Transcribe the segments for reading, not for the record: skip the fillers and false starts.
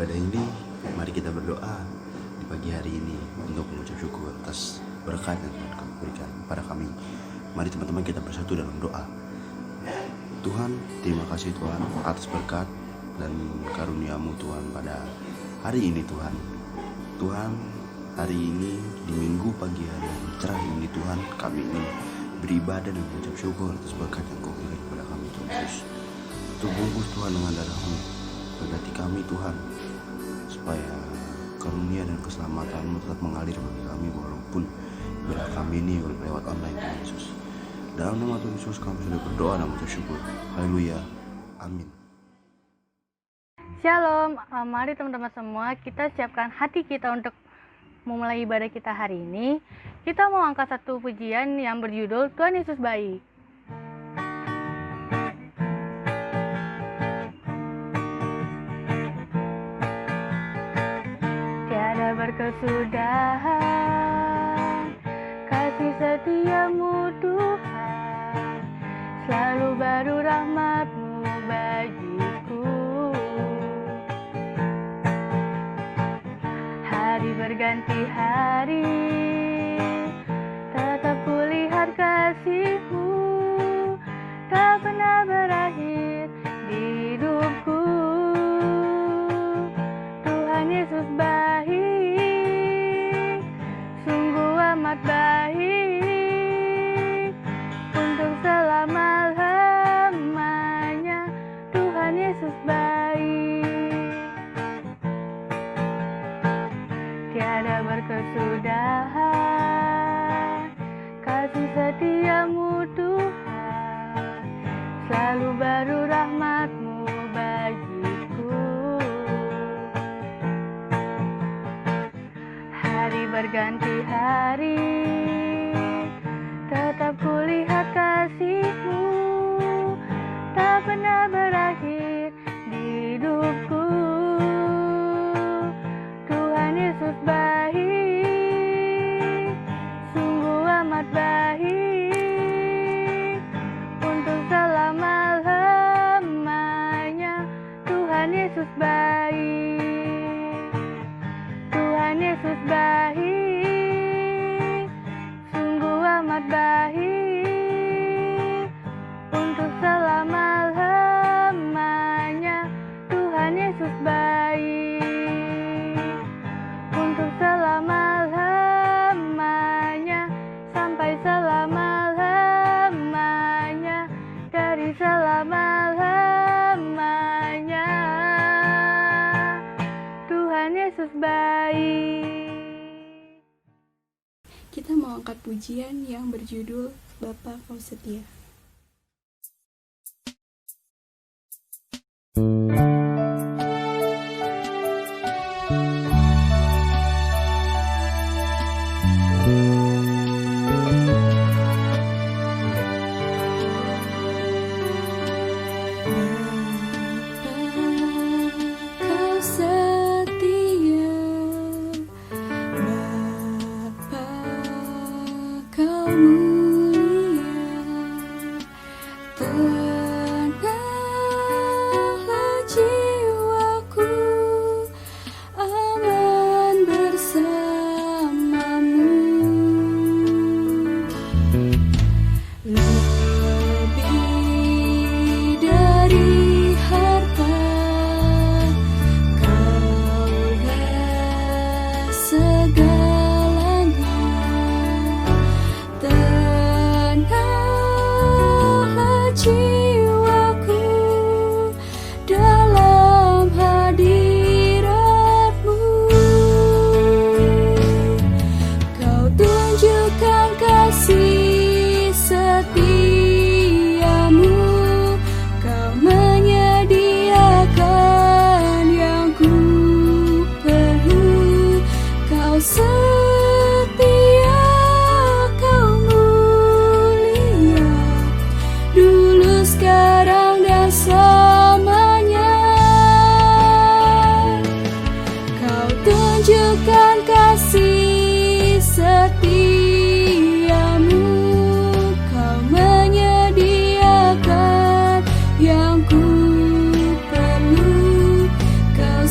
ibadah ini, mari kita berdoa di pagi hari ini untuk mengucap syukur atas berkat yang Tuhan kami berikan pada kami. Mari teman-teman kita bersatu dalam doa. Tuhan, terima kasih Tuhan atas berkat dan karunia-Mu Tuhan pada hari ini Tuhan. Tuhan, hari ini di minggu pagi hari yang cerah ini Tuhan, kami ini beribadah dan mengucap syukur atas berkat yang Kau berikan kepada kami Tuhan Yesus. Terbungkus Tuhan dengan darah-Mu, berkati kami Tuhan, supaya karunia dan keselamatan-Mu tetap mengalir bagi kami walaupun ibadah kami ini lewat online Tuhan Yesus. Dalam nama Tuhan Yesus kami sudah berdoa dan mengucap syukur. Haleluya. Amin. Shalom, mari teman-teman semua kita siapkan hati kita untuk memulai ibadah kita hari ini. Kita mau angkat satu pujian yang berjudul Tuhan Yesus Baik. Tiada berkesudahan kasih setia-Mu Tuhan, selalu baru rahmat-Mu bagiku. Hari berganti hari, tetap kulihat kasih-Mu, tak pernah berakhir di hidupku. Tuhan Yesus baik, sungguh amat baik, untuk selama-lamanya. Tuhan Yesus baik, tiada berkesudahan kasih setia-Mu Tuhan, selalu baru rahmat-Mu bagiku. Hari berganti hari, tetap kulihat kasih-Mu, tak pernah berakhir di hidupku. Tuhan Yesus baik, sungguh amat baik, untuk selama-lamanya. Tuhan Yesus baik, Tuhan Yesus baik, sungguh amat baik, untuk selama-lamanya. Tuhan Yesus baik, untuk selama-lamanya, sampai selama-lamanya, dari selama-lamanya. Tuhan Yesus baik. Kita mau angkat pujian yang berjudul Bapa Kau Setia. Yang ku perlu, Kau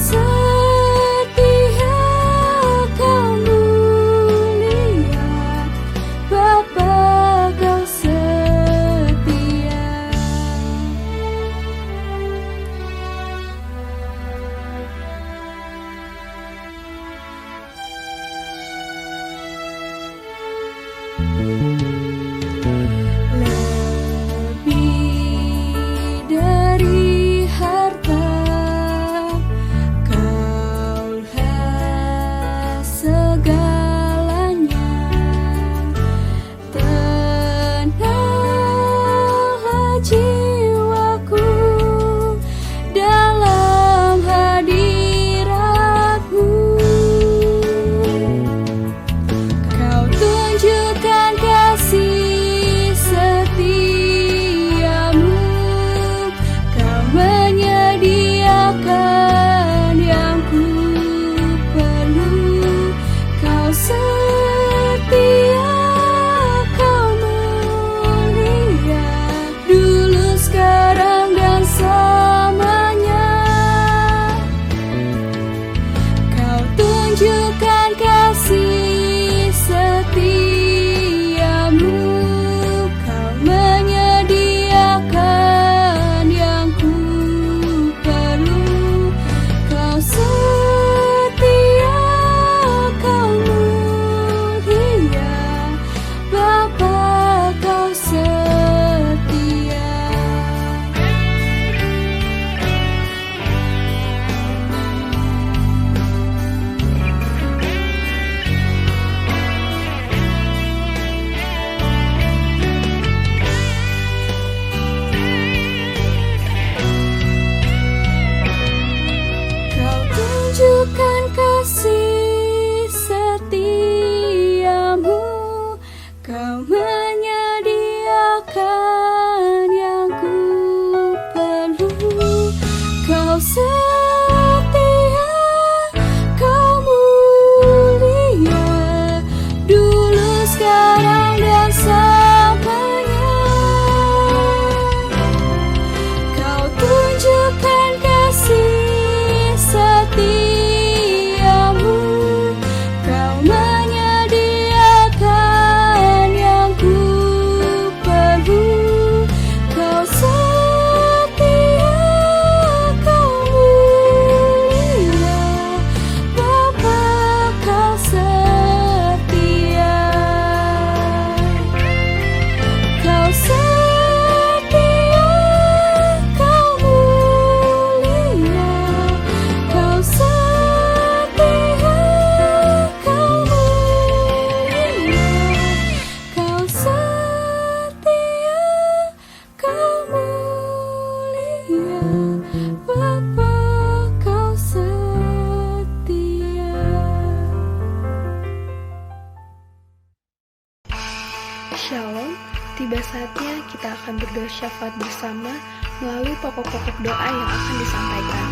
Pada saatnya kita akan berdoa syafaat bersama melalui pokok-pokok doa yang akan disampaikan.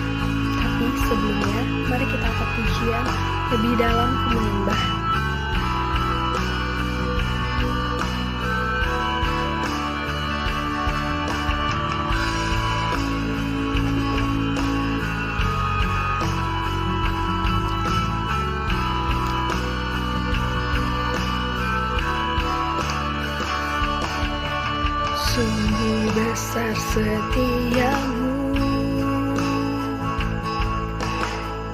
Tapi sebelumnya, mari kita angkat pujian lebih dalam ke menyembah. Sungguh besar setiamu,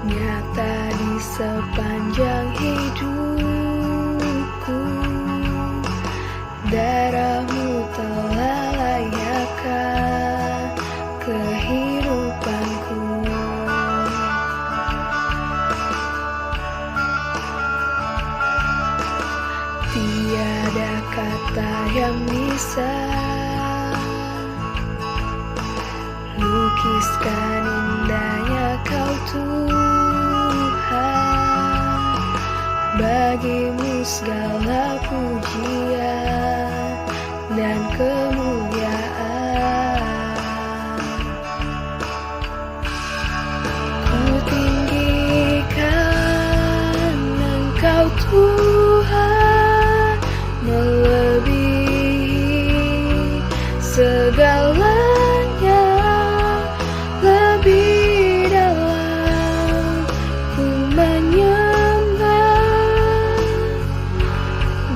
nyata di sepanjang hidupku. Darahmu telah layakkan kehidupanku. Tiada kata yang bisa lukiskan indahnya Kau Tuhan. Bagimu segala pujian dan kemuliaan. Ku tinggikan Engkau Tuhan, melebihi segalanya. Lebih dalam ku menyembah,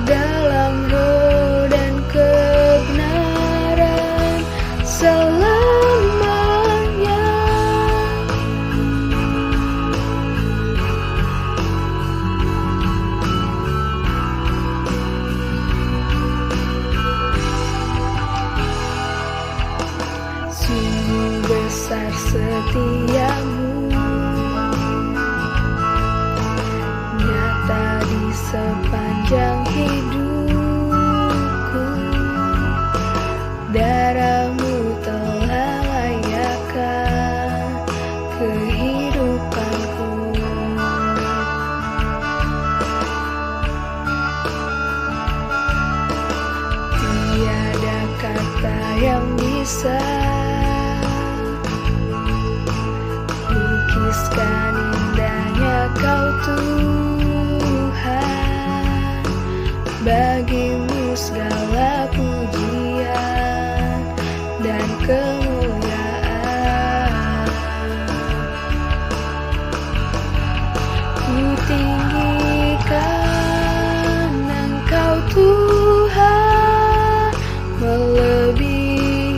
dalam roh dan kebenaran selamanya. Sungguh besar setiamu, nyata di sepanjang hidupku. Darahmu telah layakkan kehidupanku. Tiada kata yang bisa lukiskan indahnya Kau Tuhan. Bagimu segala pujian dan kemuliaan. Ku tinggikan Engkau Tuhan, melebihi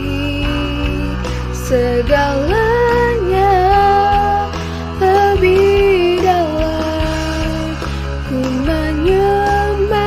segalanya. Lebih dalam ku menyembah,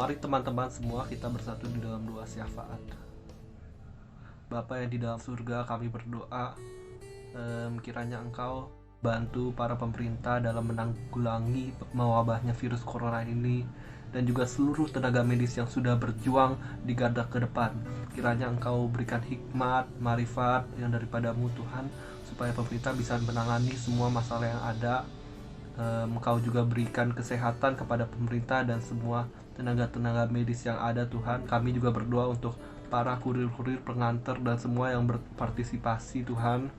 Mari teman-teman semua kita bersatu di dalam doa syafaat. Bapa yang di dalam surga, kami berdoa kiranya Engkau bantu para pemerintah dalam menanggulangi mewabahnya virus corona ini, dan juga seluruh tenaga medis yang sudah berjuang di garda ke depan. Kiranya Engkau berikan hikmat, marifat yang daripadamu Tuhan, supaya pemerintah bisa menangani semua masalah yang ada. Engkau juga berikan kesehatan kepada pemerintah dan semua tenaga-tenaga medis yang ada Tuhan. Kami juga berdoa untuk para kurir-kurir, pengantar, dan semua yang berpartisipasi Tuhan.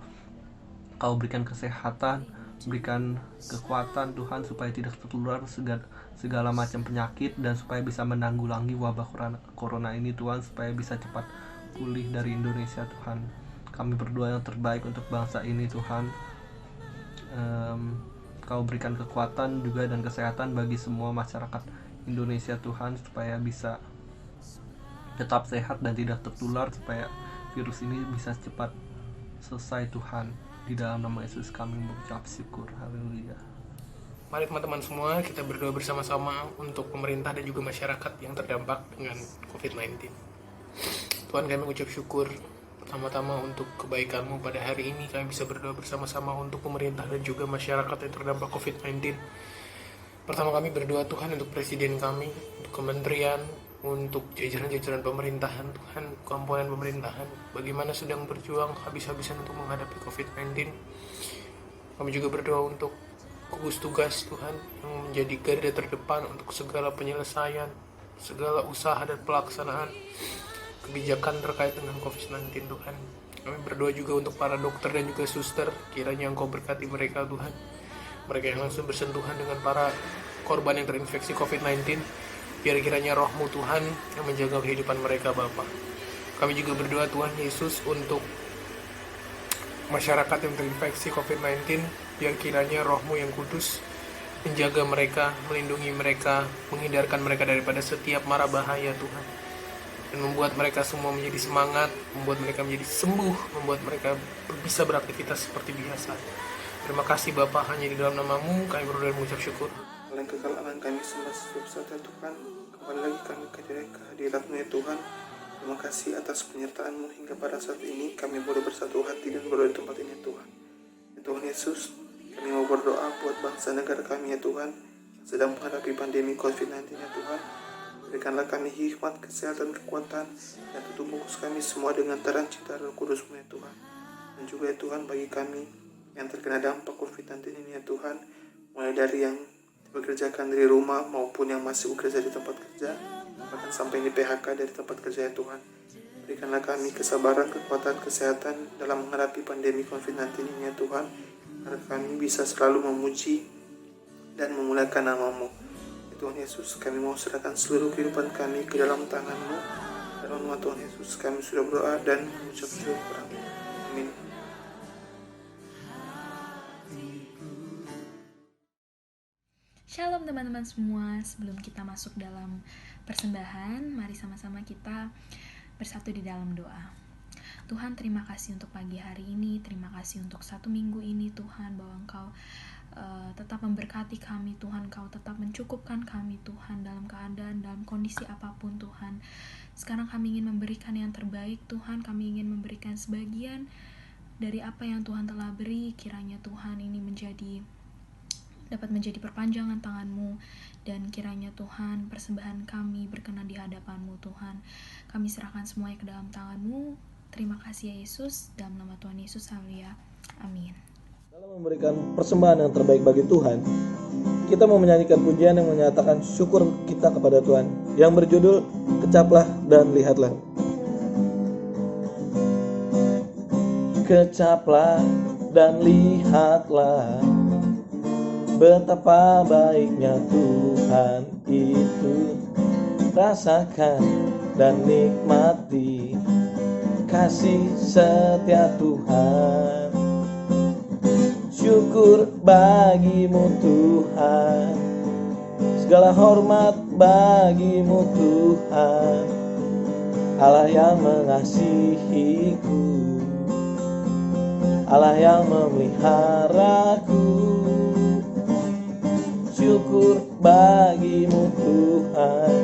Kau berikan kesehatan, berikan kekuatan Tuhan, supaya tidak tertular segala macam penyakit, dan supaya bisa menanggulangi wabah corona ini Tuhan, supaya bisa cepat pulih dari Indonesia Tuhan. Kami berdoa yang terbaik untuk bangsa ini Tuhan. Kau berikan kekuatan juga dan kesehatan bagi semua masyarakat Indonesia Tuhan, supaya bisa tetap sehat dan tidak tertular, supaya virus ini bisa cepat selesai Tuhan. Di dalam nama Yesus kami mengucap syukur. Haleluya. Mari teman-teman semua kita berdoa bersama-sama untuk pemerintah dan juga masyarakat yang terdampak dengan COVID-19. Tuhan, kami mengucap syukur pertama-tama untuk kebaikan-Mu pada hari ini. Kami bisa berdoa bersama-sama untuk pemerintah dan juga masyarakat yang terdampak COVID-19. Pertama kami berdoa Tuhan untuk presiden kami, untuk kementerian, untuk jajaran-jajaran pemerintahan Tuhan, komponen pemerintahan, bagaimana sedang berjuang habis-habisan untuk menghadapi COVID-19. Kami juga berdoa untuk gugus tugas Tuhan yang menjadi garda terdepan untuk segala penyelesaian, segala usaha dan pelaksanaan kebijakan terkait dengan COVID-19 Tuhan. Kami berdoa juga untuk para dokter dan juga suster, kiranya Engkau berkati mereka Tuhan. Mereka yang langsung bersentuhan dengan para korban yang terinfeksi COVID-19, biar kiranya Roh-Mu Tuhan yang menjaga kehidupan mereka Bapa. Kami juga berdoa Tuhan Yesus untuk masyarakat yang terinfeksi COVID-19, biar kiranya Roh-Mu yang kudus menjaga mereka, melindungi mereka, menghindarkan mereka daripada setiap mara bahaya Tuhan, dan membuat mereka semua menjadi semangat, membuat mereka menjadi sembuh, membuat mereka bisa beraktivitas seperti biasa. Terima kasih Bapa, hanya di dalam nama-Mu kami berdoa dan mengucap syukur. Dalam kekalahan kami sembah setiap saat ya Tuhan. Kembali lagi kami kehadirat-Mu ya Tuhan. Terima kasih atas penyertaan-Mu hingga pada saat ini. Kami boleh bersatu hati dan berdoa di tempat ini ya Tuhan. Ya Tuhan Yesus, kami mau berdoa buat bangsa negara kami ya Tuhan, yang sedang menghadapi pandemi COVID-19 ya Tuhan. Berikanlah kami hikmat, kesehatan, kekuatan, dan tutup fokus kami semua dengan terang cita Roh Kudus-Mu ya Tuhan. Dan juga ya Tuhan, bagi kami yang terkena dampak COVID-19 ini ya Tuhan, mulai dari yang bekerjakan dari rumah maupun yang masih bekerja di tempat kerja, bahkan sampai di PHK dari tempat kerja ya Tuhan. Berikanlah kami kesabaran, kekuatan, kesehatan dalam menghadapi pandemi COVID-19 ini ya Tuhan, agar kami bisa selalu memuji dan memuliakan nama-Mu. Ya Tuhan Yesus, kami mau serahkan seluruh kehidupan kami ke dalam tangan-Mu. Dalam nama Tuhan Yesus kami sudah berdoa dan mengucap syukur. Amin. Shalom teman-teman semua, sebelum kita masuk dalam persembahan, mari sama-sama kita bersatu di dalam doa. Tuhan, terima kasih untuk pagi hari ini, terima kasih untuk 1 minggu ini Tuhan, bahwa Engkau tetap memberkati kami Tuhan, Engkau tetap mencukupkan kami Tuhan, dalam keadaan, dalam kondisi apapun Tuhan. Sekarang kami ingin memberikan yang terbaik Tuhan, kami ingin memberikan sebagian dari apa yang Tuhan telah beri. Kiranya Tuhan ini dapat menjadi perpanjangan tangan-Mu, dan kiranya Tuhan persembahan kami berkenan di hadapan-Mu Tuhan. Kami serahkan semuanya ke dalam tangan-Mu. Terima kasih ya Yesus, dalam nama Tuhan Yesus, haleluya, amin. Dalam memberikan persembahan yang terbaik bagi Tuhan, kita mau menyanyikan pujian yang menyatakan syukur kita kepada Tuhan, yang berjudul Kecaplah dan Lihatlah. Kecaplah dan lihatlah betapa baiknya Tuhan itu. Rasakan dan nikmati kasih setia Tuhan. Syukur bagimu Tuhan, segala hormat bagimu Tuhan, Allah yang mengasihiku, Allah yang memeliharaku. Syukur bagimu Tuhan,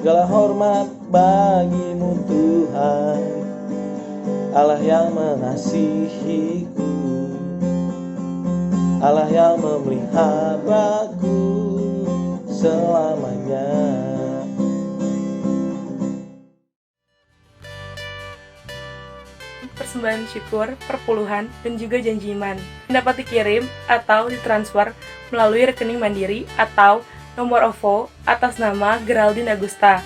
Segala hormat bagimu Tuhan, Allah yang mengasihiku, Allah yang memeliharaku selamanya. Persembahan syukur, perpuluhan, dan juga janji iman dapat dikirim atau ditransfer melalui rekening Mandiri atau nomor OVO atas nama Geraldine Agusta.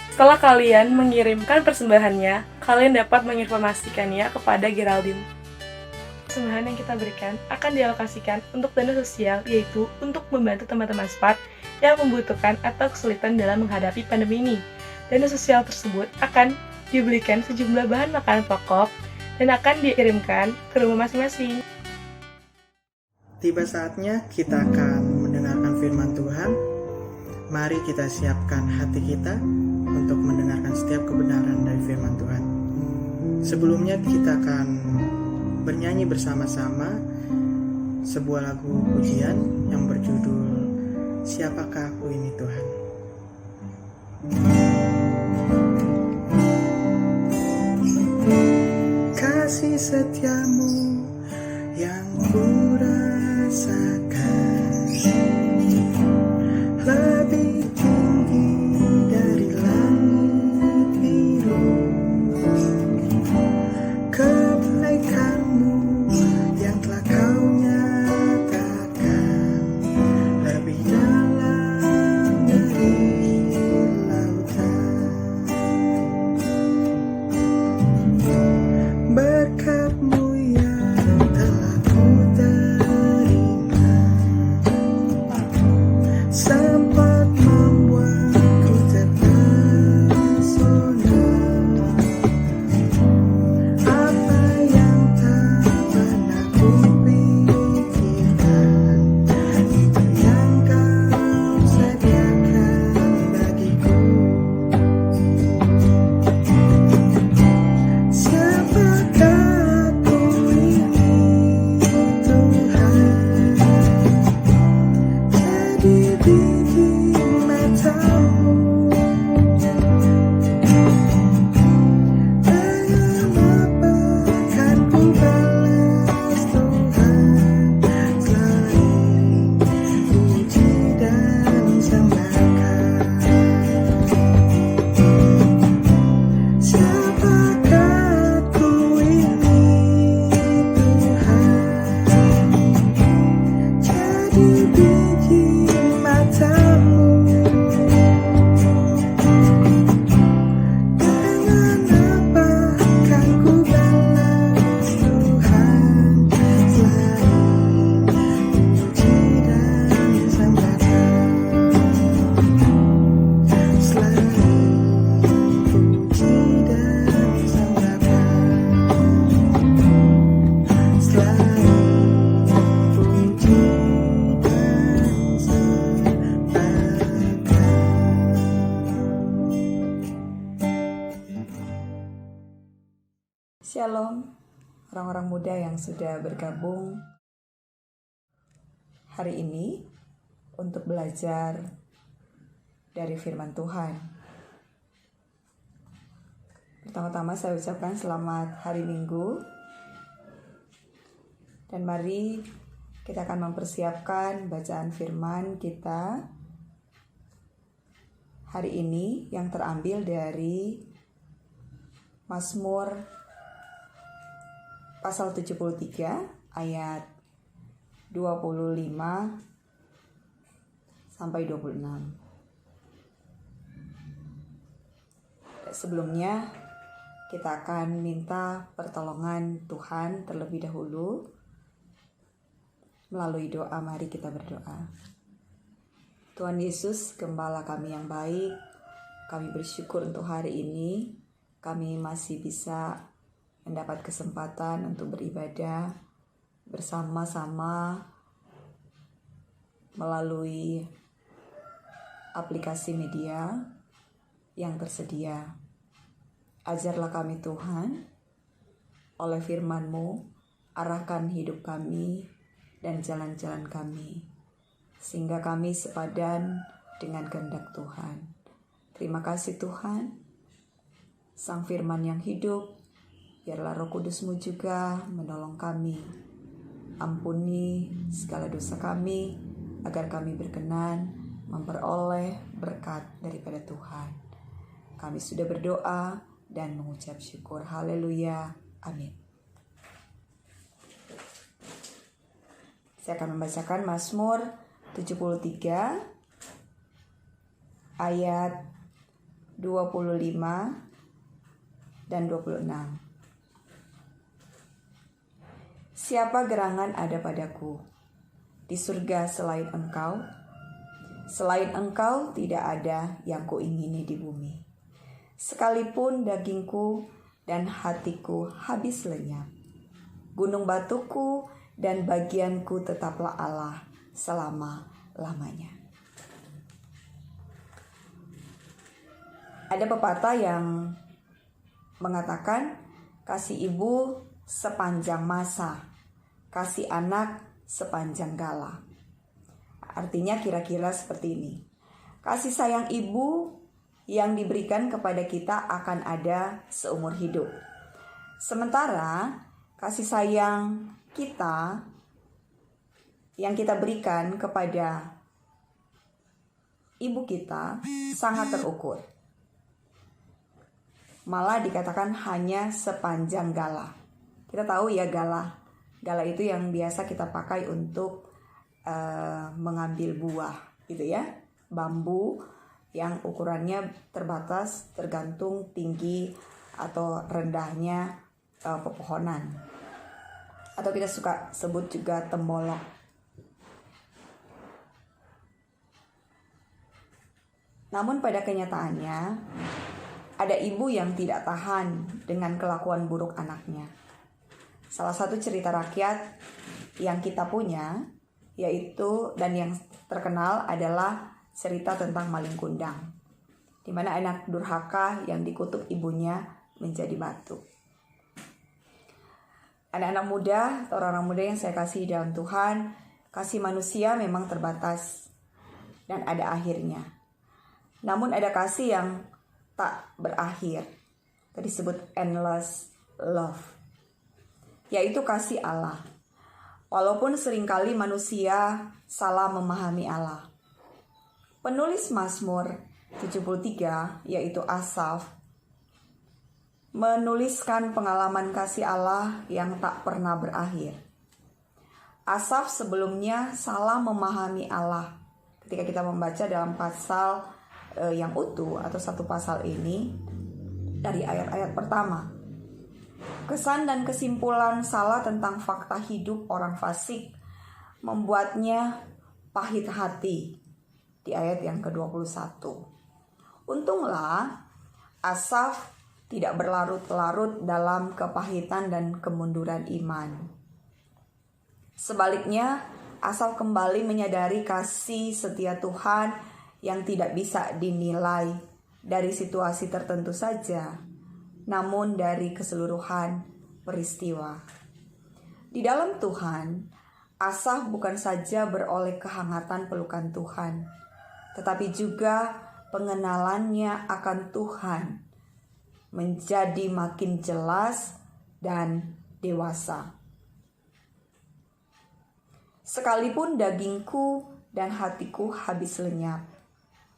Setelah kalian mengirimkan persembahannya, kalian dapat menginformasikannya kepada Geraldine. Persembahan yang kita berikan akan dialokasikan untuk dana sosial, yaitu untuk membantu teman-teman SPAT yang membutuhkan atau kesulitan dalam menghadapi pandemi ini. Dana sosial tersebut akan dibelikan sejumlah bahan makanan pokok dan akan dikirimkan ke rumah masing-masing. Tiba saatnya kita akan mendengarkan firman Tuhan. Mari kita siapkan hati kita untuk mendengarkan setiap kebenaran dari firman Tuhan. Sebelumnya kita akan bernyanyi bersama-sama sebuah lagu pujian yang berjudul Siapakah Aku Ini Tuhan. Kasih setiamu yang kurasakan lebih tinggi dari langit biru. Kebaikanmu yang telah kau nyatakan lebih dalam dari lautan. Berkat-Mu yang telah ku terima sempat membuatku terpesona. Apa yang tak pernah ku pikirkan, itu yang kau sediakan bagiku. Siapakah aku ini Tuhan, jadi biji matamu. Dengan apa kan ku balas Tuhan, selain puji dan sembahkan. Siapakah aku ini Tuhan, jadi biji matamu. Dengan apa kan ku balas Tuhan, selain puji dan sembahkan. Selain puji dan sembahkan. Selain puji dan sembahkan. Shalom, orang-orang muda yang sudah bergabung hari ini untuk belajar dari firman Tuhan. Pertama-tama saya ucapkan selamat hari Minggu. Dan mari kita akan mempersiapkan bacaan firman kita hari ini yang terambil dari Mazmur pasal 73 ayat 25 sampai 26. Sebelumnya kita akan minta pertolongan Tuhan terlebih dahulu. Melalui doa, mari kita berdoa. Tuhan Yesus, Gembala kami yang baik, kami bersyukur untuk hari ini. Kami masih bisa mendapat kesempatan untuk beribadah bersama-sama melalui aplikasi media yang tersedia. Ajarlah kami Tuhan, oleh firman-Mu, arahkan hidup kami dan jalan-jalan kami, sehingga kami sepadan dengan kehendak Tuhan. Terima kasih Tuhan, Sang Firman yang hidup. Biarlah Roh Kudus-Mu juga menolong kami. Ampuni segala dosa kami, agar kami berkenan memperoleh berkat daripada Tuhan. Kami sudah berdoa dan mengucap syukur. Haleluya. Amin. Saya akan membacakan Mazmur 73 ayat 25 dan 26. Siapa gerangan ada padaku di surga selain Engkau? Selain Engkau tidak ada yang kuingini di bumi. Sekalipun dagingku dan hatiku habis lenyap, gunung batuku dan bagianku tetaplah Allah selama-lamanya. Ada pepatah yang mengatakan kasih ibu sepanjang masa, kasih anak sepanjang gala. Artinya kira-kira seperti ini. Kasih sayang ibu yang diberikan kepada kita akan ada seumur hidup. Sementara kasih sayang kita yang kita berikan kepada ibu kita sangat terukur. Malah dikatakan hanya sepanjang gala. Kita tahu ya gala. Gala itu yang biasa kita pakai untuk mengambil buah gitu ya. Bambu yang ukurannya terbatas tergantung tinggi atau rendahnya pepohonan. Atau kita suka sebut juga tembolok. Namun pada kenyataannya ada ibu yang tidak tahan dengan kelakuan buruk anaknya. Salah satu cerita rakyat yang kita punya yaitu dan yang terkenal adalah cerita tentang maling kundang, di mana anak durhaka yang dikutuk ibunya menjadi batu. Anak-anak muda atau orang-orang muda yang saya kasih dalam Tuhan, kasih manusia memang terbatas dan ada akhirnya. Namun ada kasih yang tak berakhir. Tadi disebut endless love, yaitu kasih Allah. Walaupun seringkali manusia salah memahami Allah. Penulis Mazmur 73 yaitu Asaf menuliskan pengalaman kasih Allah yang tak pernah berakhir. Asaf sebelumnya salah memahami Allah. Ketika kita membaca dalam pasal yang utuh atau satu pasal ini dari ayat-ayat pertama, kesan dan kesimpulan salah tentang fakta hidup orang fasik membuatnya pahit hati di ayat yang ke-21. Untunglah Asaf tidak berlarut-larut dalam kepahitan dan kemunduran iman. Sebaliknya, Asaf kembali menyadari kasih setia Tuhan yang tidak bisa dinilai dari situasi tertentu saja, namun dari keseluruhan peristiwa. Di dalam Tuhan, Asaf bukan saja beroleh kehangatan pelukan Tuhan, tetapi juga pengenalannya akan Tuhan menjadi makin jelas dan dewasa. Sekalipun dagingku dan hatiku habis lenyap,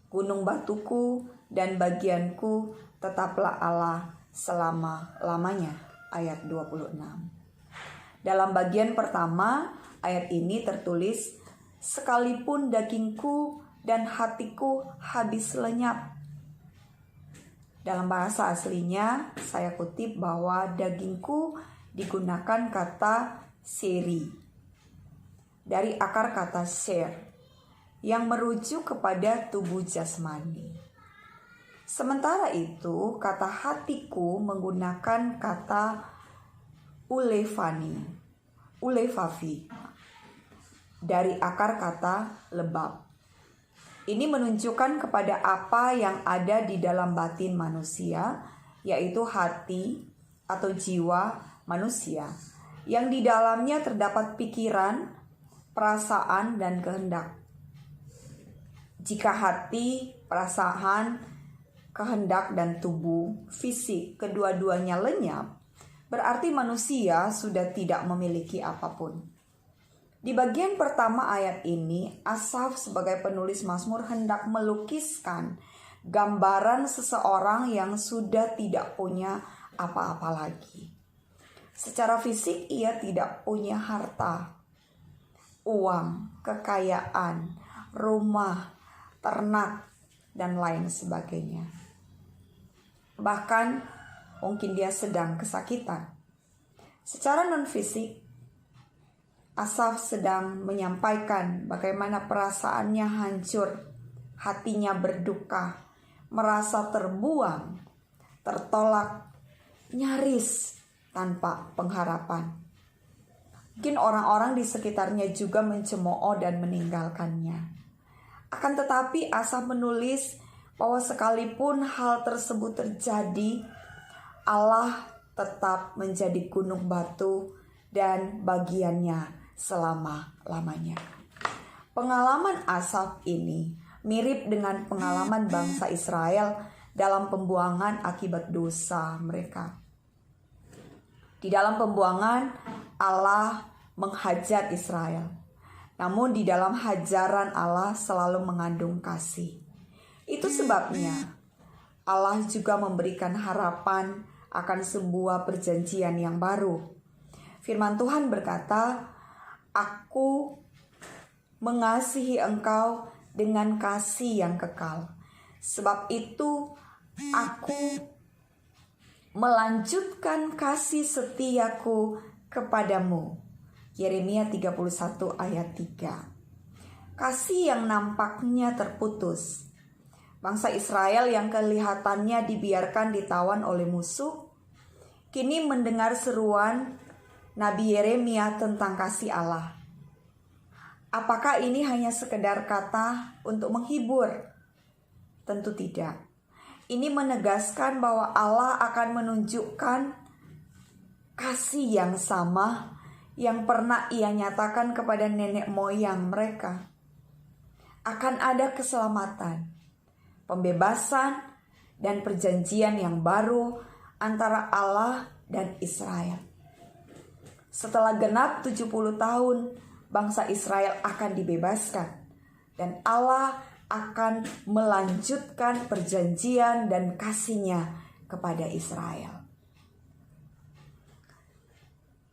gunung batuku dan bagianku tetaplah Allah selama-lamanya. Ayat 26. Dalam bagian pertama ayat ini tertulis, sekalipun dagingku dan hatiku habis lenyap. Dalam bahasa aslinya saya kutip bahwa dagingku digunakan kata seri dari akar kata ser yang merujuk kepada tubuh jasmani. Sementara itu, kata hatiku menggunakan kata ulefavi dari akar kata lebab. Ini menunjukkan kepada apa yang ada di dalam batin manusia, yaitu hati atau jiwa manusia, yang di dalamnya terdapat pikiran, perasaan, dan kehendak. Jika hati, perasaan, kehendak dan tubuh fisik kedua-duanya lenyap, berarti manusia sudah tidak memiliki apapun. Di bagian pertama ayat ini, Asaf sebagai penulis Mazmur hendak melukiskan gambaran seseorang yang sudah tidak punya apa-apa lagi. Secara fisik ia tidak punya harta, uang, kekayaan, rumah, ternak, dan lain sebagainya. Bahkan mungkin dia sedang kesakitan. Secara non-fisik, Asaf sedang menyampaikan bagaimana perasaannya hancur, hatinya berduka, merasa terbuang, tertolak, nyaris tanpa pengharapan. Mungkin orang-orang di sekitarnya juga mencemooh dan meninggalkannya. Akan tetapi Asaf menulis bahwa sekalipun hal tersebut terjadi, Allah tetap menjadi gunung batu dan bagiannya selama-lamanya. Pengalaman Asaf ini mirip dengan pengalaman bangsa Israel dalam pembuangan akibat dosa mereka. Di dalam pembuangan, Allah menghajar Israel. Namun di dalam hajaran Allah selalu mengandung kasih. Itu sebabnya Allah juga memberikan harapan akan sebuah perjanjian yang baru. Firman Tuhan berkata, "Aku mengasihi engkau dengan kasih yang kekal. Sebab itu aku melanjutkan kasih setiaku kepadamu." Yeremia 31 ayat 3. Kasih yang nampaknya terputus. Bangsa Israel yang kelihatannya dibiarkan ditawan oleh musuh, kini mendengar seruan Nabi Yeremia tentang kasih Allah. Apakah ini hanya sekedar kata untuk menghibur? Tentu tidak. Ini menegaskan bahwa Allah akan menunjukkan kasih yang sama yang pernah Ia nyatakan kepada nenek moyang mereka. Akan ada keselamatan, pembebasan, dan perjanjian yang baru antara Allah dan Israel. Setelah genap 70 tahun, bangsa Israel akan dibebaskan. Dan Allah akan melanjutkan perjanjian dan kasih-Nya kepada Israel.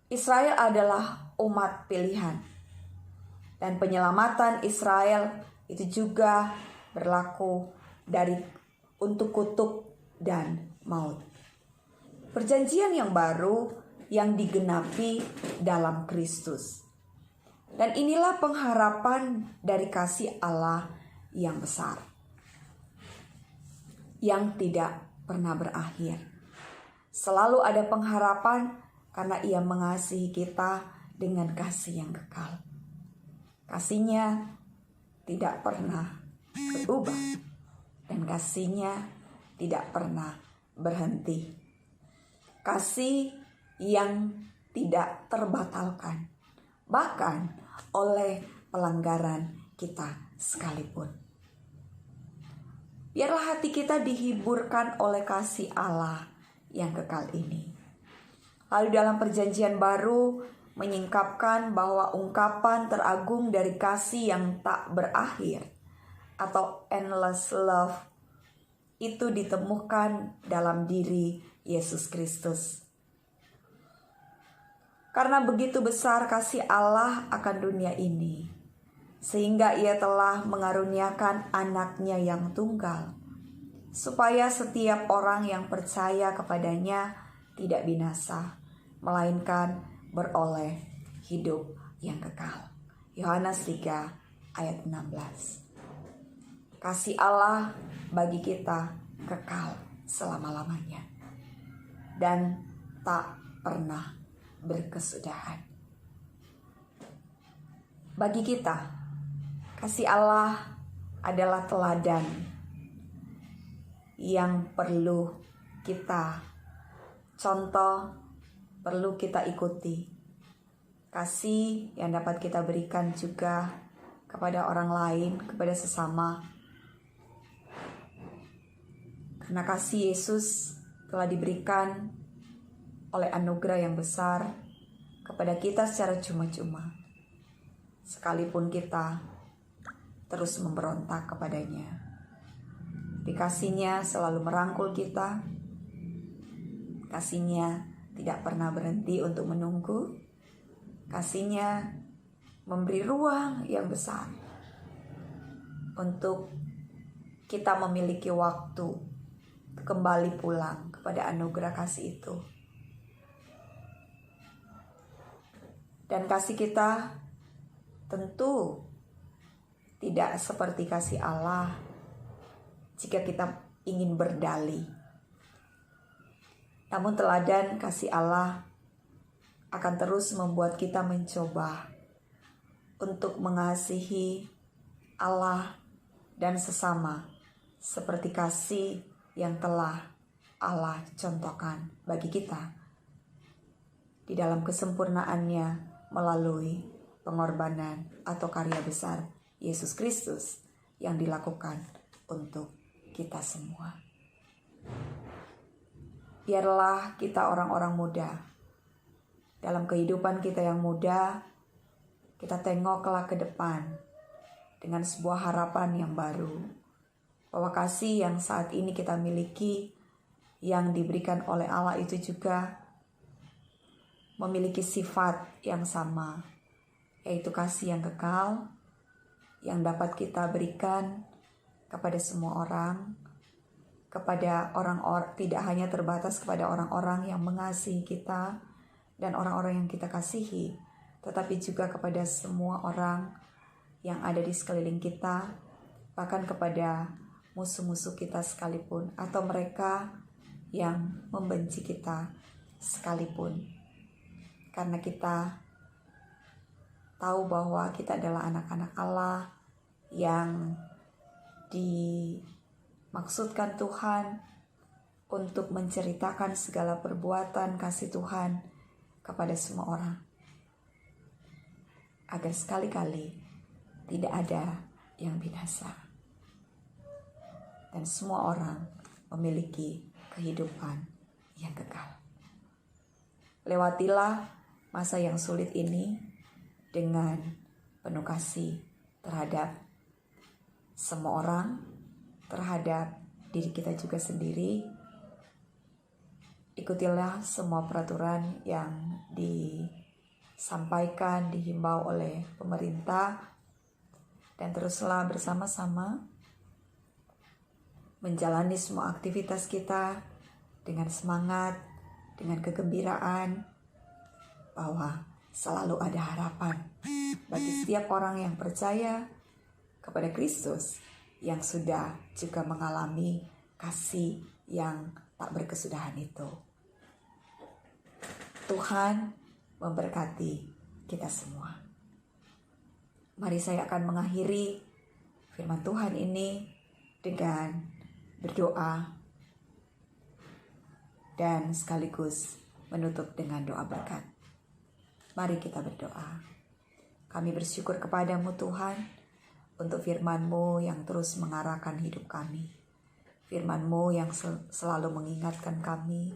Israel adalah umat pilihan. Dan penyelamatan Israel itu juga berlaku untuk kutuk dan maut. Perjanjian yang baru yang digenapi dalam Kristus. Dan inilah pengharapan dari kasih Allah yang besar, yang tidak pernah berakhir. Selalu ada pengharapan karena Ia mengasihi kita dengan kasih yang kekal. Kasih-Nya tidak pernah berubah dan kasih-Nya tidak pernah berhenti. Kasih yang tidak terbatalkan, bahkan oleh pelanggaran kita sekalipun. Biarlah hati kita dihiburkan oleh kasih Allah yang kekal ini. Lalu dalam perjanjian baru menyingkapkan bahwa ungkapan teragung dari kasih yang tak berakhir atau endless love itu ditemukan dalam diri Yesus Kristus. Karena begitu besar kasih Allah akan dunia ini, sehingga Ia telah mengaruniakan anaknya yang tunggal, supaya setiap orang yang percaya kepadanya tidak binasa, melainkan beroleh hidup yang kekal. Yohanes 3 ayat 16. Kasih Allah bagi kita kekal selama-lamanya dan tak pernah berkesudahan. Bagi kita, kasih Allah adalah teladan yang perlu kita contoh, perlu kita ikuti. Kasih yang dapat kita berikan juga kepada orang lain, kepada sesama. Karena kasih Yesus telah diberikan oleh anugerah yang besar kepada kita secara cuma-cuma, sekalipun kita terus memberontak kepadanya. Tapi kasih-Nya selalu merangkul kita. Kasih-Nya tidak pernah berhenti untuk menunggu. Kasih-Nya memberi ruang yang besar untuk kita memiliki waktu kembali pulang kepada anugerah kasih itu. Dan kasih kita tentu tidak seperti kasih Allah jika kita ingin berdalih. Namun teladan kasih Allah akan terus membuat kita mencoba untuk mengasihi Allah dan sesama seperti kasih yang telah Allah contohkan bagi kita di dalam kesempurnaannya melalui pengorbanan atau karya besar Yesus Kristus yang dilakukan untuk kita semua. Biarlah kita orang-orang muda, dalam kehidupan kita yang muda, kita tengoklah ke depan dengan sebuah harapan yang baru, bahwa kasih yang saat ini kita miliki, yang diberikan oleh Allah itu juga memiliki sifat yang sama, yaitu kasih yang kekal, yang dapat kita berikan kepada semua orang, kepada orang-orang, tidak hanya terbatas kepada orang-orang yang mengasihi kita dan orang-orang yang kita kasihi, tetapi juga kepada semua orang yang ada di sekeliling kita, bahkan kepada musuh-musuh kita sekalipun, atau mereka yang membenci kita sekalipun. Karena kita tahu bahwa kita adalah anak-anak Allah yang dimaksudkan Tuhan untuk menceritakan segala perbuatan kasih Tuhan kepada semua orang, agar sekali-kali tidak ada yang binasa dan semua orang memiliki kehidupan yang kekal. Lewatilah masa yang sulit ini dengan penuh kasih terhadap semua orang, terhadap diri kita juga sendiri. Ikutilah semua peraturan yang disampaikan, dihimbau oleh pemerintah, dan teruslah bersama-sama menjalani semua aktivitas kita dengan semangat, dengan kegembiraan, bahwa selalu ada harapan bagi setiap orang yang percaya kepada Kristus yang sudah juga mengalami kasih yang tak berkesudahan itu. Tuhan memberkati kita semua. Mari saya akan mengakhiri firman Tuhan ini dengan berdoa dan sekaligus menutup dengan doa berkat. Mari kita berdoa. Kami bersyukur kepadamu Tuhan untuk firman-Mu yang terus mengarahkan hidup kami. Firman-Mu yang selalu mengingatkan kami.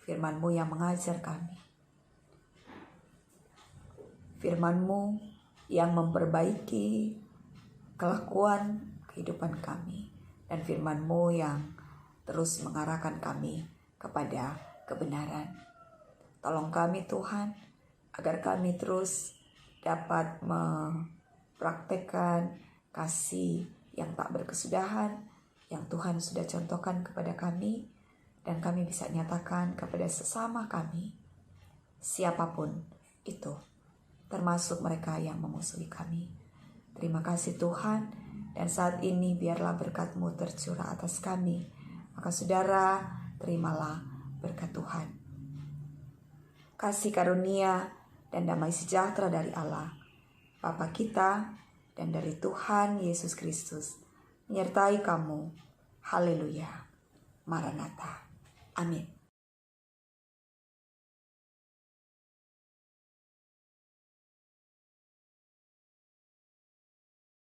Firman-Mu yang mengajar kami. Firman-Mu yang memperbaiki kelakuan kehidupan kami. Dan firman-Mu yang terus mengarahkan kami kepada kebenaran. Tolong kami Tuhan, agar kami terus dapat mempraktekkan kasih yang tak berkesudahan yang Tuhan sudah contohkan kepada kami, dan kami bisa nyatakan kepada sesama kami, siapapun itu, termasuk mereka yang memusuhi kami. Terima kasih Tuhan, dan saat ini biarlah berkat-Mu tercurah atas kami. Maka saudara, terimalah berkat Tuhan. Kasih karunia dan damai sejahtera dari Allah, Bapa kita, dan dari Tuhan Yesus Kristus menyertai kamu. Haleluya. Maranatha. Amin.